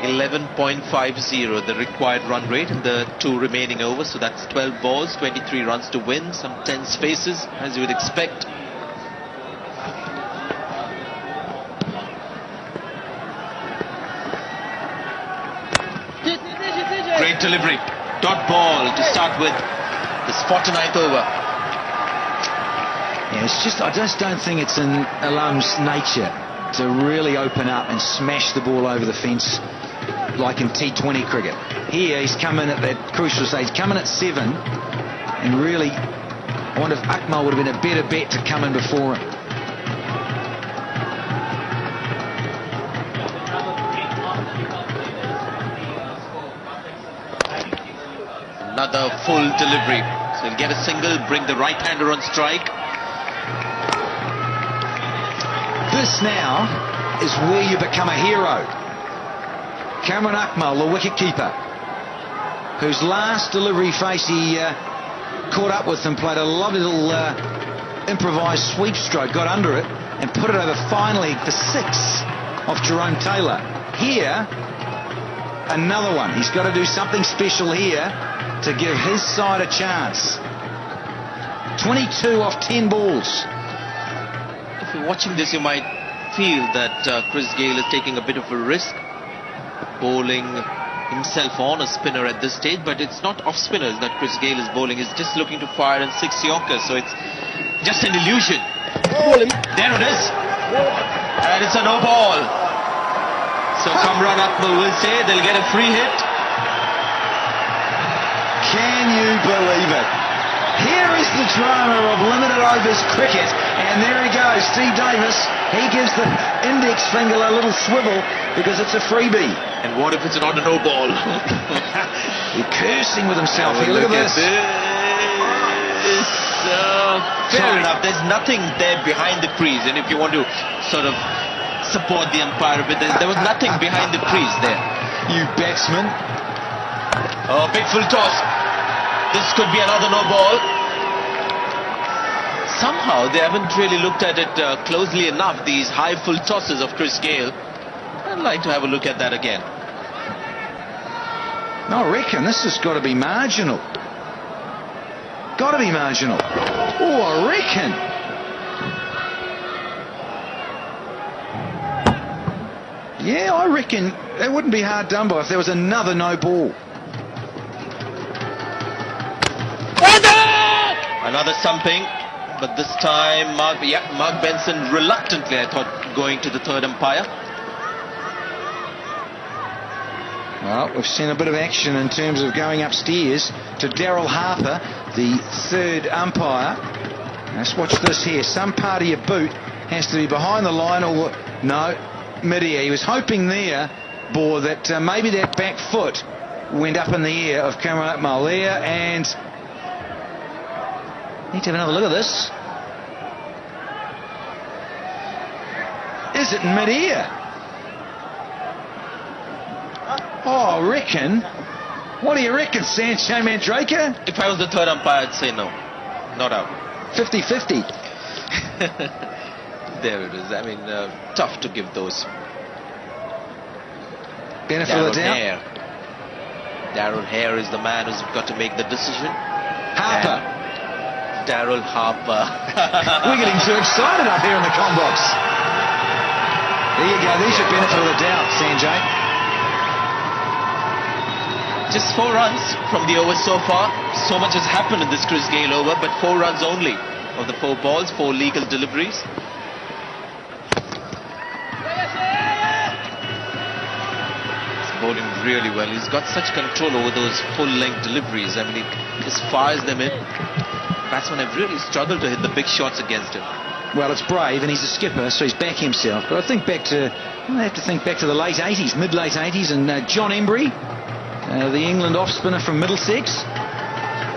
11.50 the required run rate in the 2 remaining overs. So that's 12 balls, 23 runs to win. Some tense faces, as you would expect. Great delivery. Dot ball to start with this 49th over. Yeah, I just don't think it's in Alam's nature to really open up and smash the ball over the fence like in T20 cricket. Here he's come in at that crucial stage, come in at 7, and really, I wonder if Akmal would have been a better bet to come in before him. Another full delivery. So he'll get a single, bring the right-hander on strike. This now is where you become a hero. Kamran Akmal, the wicket-keeper, whose last delivery face he caught up with and played a lovely little improvised sweep stroke, got under it and put it over finally for 6 off Jerome Taylor. Here, another one. He's got to do something special here to give his side a chance. 22 off 10 balls. If you're watching this, you might feel that Chris Gayle is taking a bit of a risk, bowling himself on a spinner at this stage, but it's not off spinners that Chris Gayle is bowling. He's just looking to fire in 6 Yorkers, so it's just an illusion. There it is, and it's a no ball. So Kamran Akmal will say they'll get a free hit. Can you believe it? Here is the drama of limited overs cricket, and there he goes, Steve Davis. He gives the index finger a little swivel because it's a freebie. And what if it's not a no ball? He's cursing with himself here. Look at this. Fair enough. There's nothing there behind the crease, and if you want to sort of support the umpire a bit, there was nothing behind the crease there. You batsman. Oh, big full toss. This could be another no ball. Somehow they haven't really looked at it closely enough, these high full tosses of Chris Gayle. I'd like to have a look at that again. No, I reckon this has got to be marginal. Got to be marginal. Oh, I reckon. Yeah, I reckon it wouldn't be hard done by if there was another no ball. Another thumping, but this time Mark Benson reluctantly, I thought, going to the third umpire. Well, we've seen a bit of action in terms of going upstairs to Daryl Harper, the third umpire. Let's watch this here. Some part of your boot has to be behind the line or no, mid-air. He was hoping there, Boar, that maybe that back foot went up in the air of Kamran Akmal there, and need to have another look at this. Is it mid-air? Oh, I reckon. What do you reckon, Sancho Mandrake? If I was the third umpire, I'd say no. Not out. 50-50. There it is. I mean, tough to give those. Benefit of the doubt. Darrell Hare is the man who's got to make the decision. Harper. Daryl Harper. We're getting too excited up here in the com box. There you go. There's your benefit of the doubt, Sanjay. Just 4 runs from the over so far. So much has happened in this Chris Gayle over, but 4 runs only of the 4 balls, 4 legal deliveries. He's bowling really well. He's got such control over those full-length deliveries. I mean, he just fires them in. Batsmen have really struggled to hit the big shots against him. Well, it's brave, and he's a skipper, so he's back himself. But I think back to, I have to think back to the late 80s, mid-late 80s, and John Embry, the England off-spinner from Middlesex,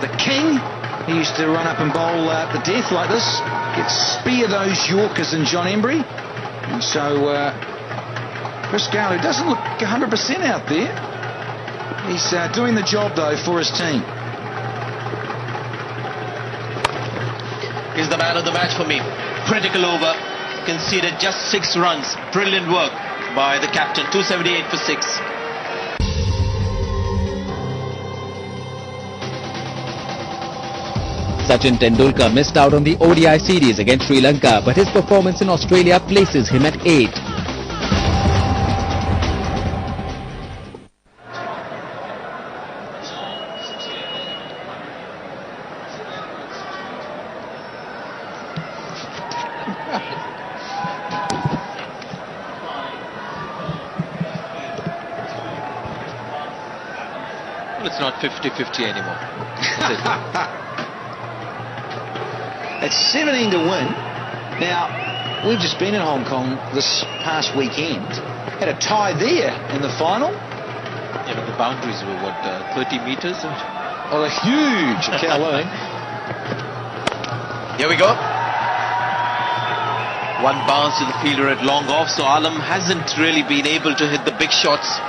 the king. He used to run up and bowl the death like this, spear those Yorkers in John Embry. And so Chris Gayle, who doesn't look 100% out there, he's doing the job, though, for his team. He's the man of the match for me. Critical over, conceded just 6 runs. Brilliant work by the captain. 278 for 6. Sachin Tendulkar missed out on the ODI series against Sri Lanka, but his performance in Australia places him at 8. Well, it's not 50-50 anymore. Is it? It's 17 to win. Now, we've just been in Hong Kong this past weekend. Had a tie there in the final. Yeah, but the boundaries were what, 30 meters? Oh, they're huge at Kowloon. Here we go. One bounce to the fielder at long off, so Alam hasn't really been able to hit the big shots.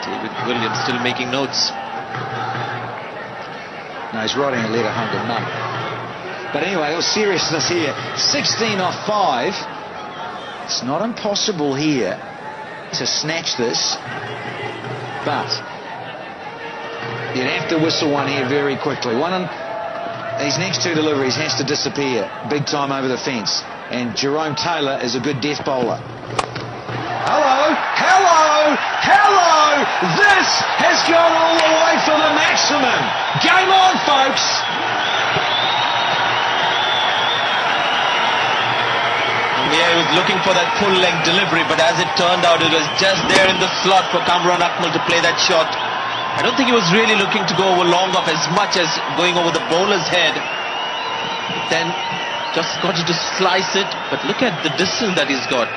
David Williams still making notes. No, he's writing a letter home to mum. But anyway, all seriousness here. 16 off 5. It's not impossible here to snatch this, but you'd have to whistle one here very quickly. One on these next two deliveries has to disappear big time over the fence. And Jerome Taylor is a good death bowler. Hello, hello, hello! This has gone all the way for the maximum. Game on, folks! Yeah, he was looking for that full-length delivery, but as it turned out, it was just there in the slot for Kamran Akmal to play that shot. I don't think he was really looking to go over long off as much as going over the bowler's head. Then just got to slice it, but look at the distance that he's got.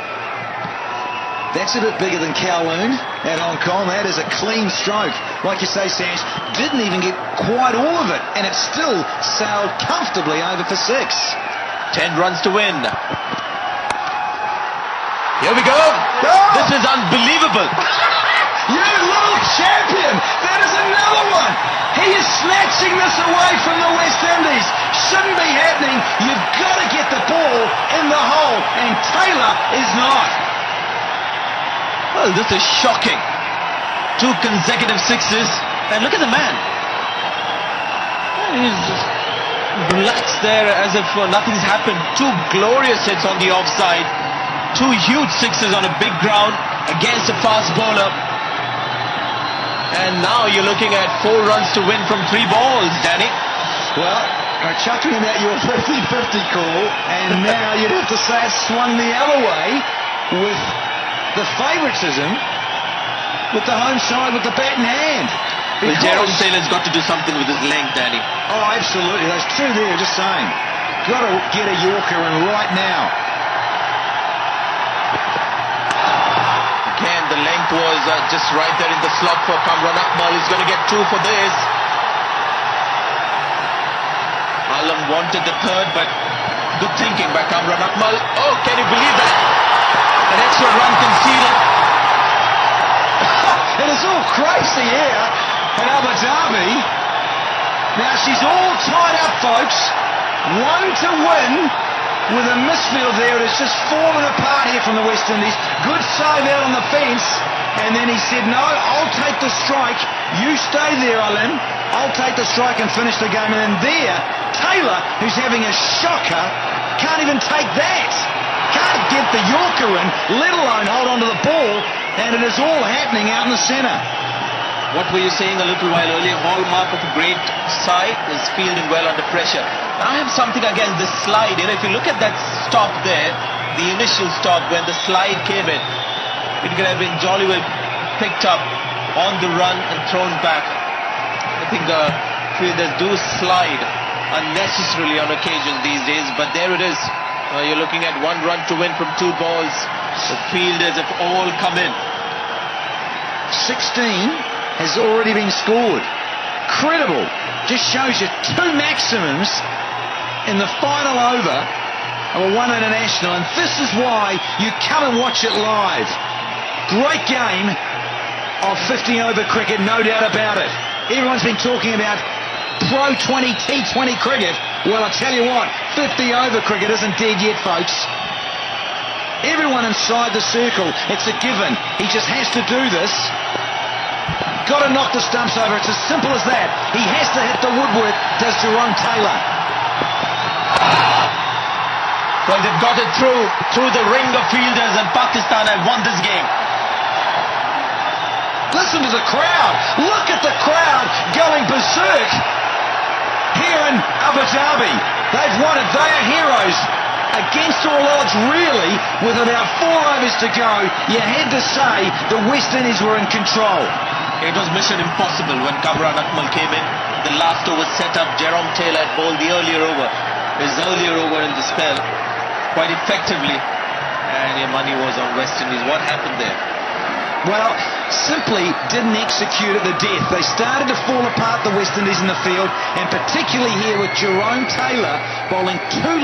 That's a bit bigger than Kowloon at Hong Kong. That is a clean stroke. Like you say, Sanj, didn't even get quite all of it, and it still sailed comfortably over for 6. 10 runs to win. Here we go. Oh! This is unbelievable. You little champion! That is another one! He is snatching this away from the West Indies. Shouldn't be happening. You've got to get the ball in the hole, and Taylor is not. Well, this is shocking. 2 consecutive sixes. And look at the man. He's just relaxed there as if nothing's happened. 2 glorious hits on the offside. 2 huge sixes on a big ground against a fast bowler. And now you're looking at 4 runs to win from 3 balls, Danny. Well, I'm chuckling about your 50-50 call, and now you'd have to say it swung the other way with the favouritism with the home side with the bat in hand. Well, Jerome Taylor's got to do something with his length, Danny. Oh, absolutely. Those 2 there, just saying. Got to get a Yorker in right now. Again, the length was just right there in the slot for Kamran Akmal. He's going to get 2 for this. Alam wanted the 3rd, but good thinking by Kamran Akmal. Oh, can you believe that? An extra run conceded. It is all crazy here at Abu Dhabi. Now she's all tied up, folks. 1 to win with a misfield there. It has just fallen apart here from the West Indies. Good save out on the fence. And then he said, no, I'll take the strike. You stay there, Alim. I'll take the strike and finish the game. And then there, Taylor, who's having a shocker, can't even take that. Can't get the Yorker in, let alone hold on to the ball, and it is all happening out in the centre. What were you saying a little while earlier? Hallmark of a great side is fielding well under pressure. I have something against this slide. If you look at that stop there, the initial stop when the slide came in, it could have been jolly well picked up on the run and thrown back. I think the fielders do slide unnecessarily on occasion these days, but there it is. You're looking at 1 run to win from 2 balls. The fielders have all come in. 16 has already been scored. Credible. Just shows you 2 maximums in the final over of a 1 international, and this is why you come and watch it live. Great game of 50 over cricket, no doubt about it. Everyone's been talking about Pro 20 T20 cricket. Well, I tell you what, 50 over cricket isn't dead yet, folks. Everyone inside the circle, it's a given. He just has to do this. got to knock the stumps over. It's as simple as that. He has to hit the woodwork, does Jerome Taylor. Well, they've got it through the ring of fielders, and Pakistan have won this game. Listen to the crowd. Look at the crowd going berserk here in Abu Dhabi. They've won it. They are heroes. Against all odds, really, with about 4 overs to go, you had to say the West Indies were in control. It was mission impossible when Kamran Akmal came in. The last over set up, Jerome Taylor had bowled the earlier over. His earlier over in the spell quite effectively. And your money was on West Indies. What happened there? Well, simply didn't execute at the death. They started to fall apart, the West Indies in the field, and particularly here with Jerome Taylor bowling 2